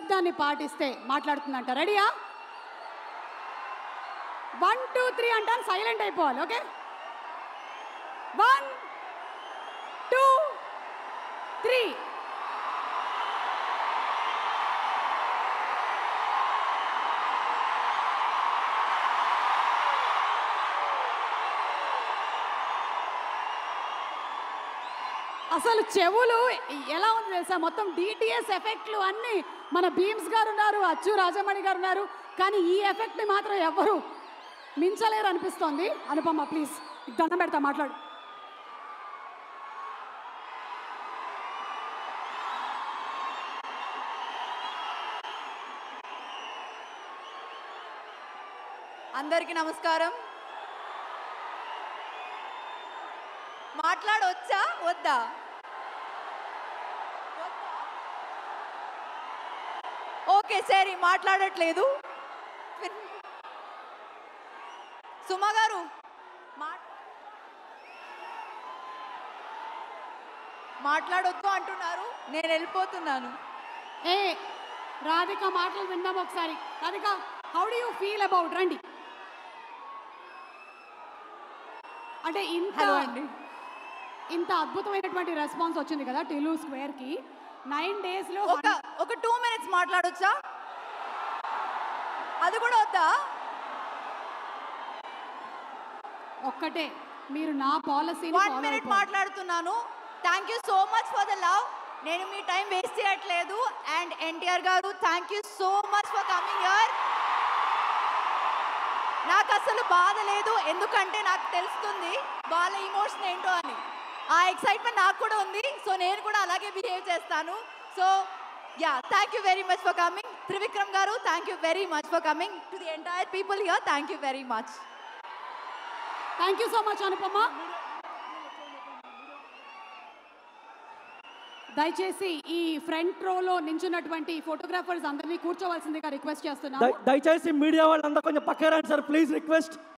నిశ్శబ్దాన్ని పాటిస్తే మాట్లాడుతుందంట. రెడీయా? 1 2 3 అంటాను, సైలెంట్ అయిపోవాలి. ఓకే, 1 2 3. అసలు చెవులు ఎలా ఉంది తెలుసా? మొత్తం డిటిఎస్ ఎఫెక్ట్లు అన్నీ మన భీమ్స్ గారు ఉన్నారు, అచ్చు రాజమణి గారు ఉన్నారు, కానీ ఈ ఎఫెక్ట్ని మాత్రం ఎవరు మించలేరు అనిపిస్తోంది. అనుపమ ప్లీజ్, దండం పెడతా, మాట్లాడు. అందరికీ నమస్కారం. మాట్లాడొచ్చా వద్దా? ఓకే సరే, మాట్లాడట్లేదు. సుమ గారు మాట్లాడొద్దు అంటున్నారు, నేను వెళ్ళిపోతున్నాను. ఏ రాధిక మాటలు విందాం ఒకసారి. Radhika, how do you feel about? రండి. అంటే ఇంత అద్భుతమైనటువంటి రెస్పాన్స్ వచ్చింది కదా టిలు స్క్వేర్కి. 9 డేస్లో ఒక 2 minutes మాట్లాడొచ్చా? అది కూడా వద్దా? ఒక్కటే, మీరు నా పాలసీని 1 minute మాట్లాడుతున్నాను. Thank you so much for the love. నేను మీ టైం వేస్ట్ చేయట్లేదు. అండ్ ఎన్టీఆర్ గారు, thank you so much for coming here. నాకు అసలు బాధ లేదు, ఎందుకంటే నాకు తెలుస్తుంది వాళ్ళ ఇమోషన్ ఏంటో అని. ఆ ఎక్సైట్మెంట్ నాకు కూడా ఉంది. సో నేను కూడా అలాగే బిహేవ్ చేస్తాను. So yeah, thank you very much for coming. Trivikram garu, thank you very much for coming. To the entire people here, thank you very much. Thank you so much Anupama. దయచేసి ఈ ఫ్రంట్ రోలో నించున్నటువంటి ఫోటోగ్రాఫర్స్ అందరినీ కూర్చోవలసిందిగా request చేస్తున్నాను. దయచేసి media వాళ్ళందరూ కొంచెం పక్కన రండి సార్, ప్లీజ్ రిక్వెస్ట్.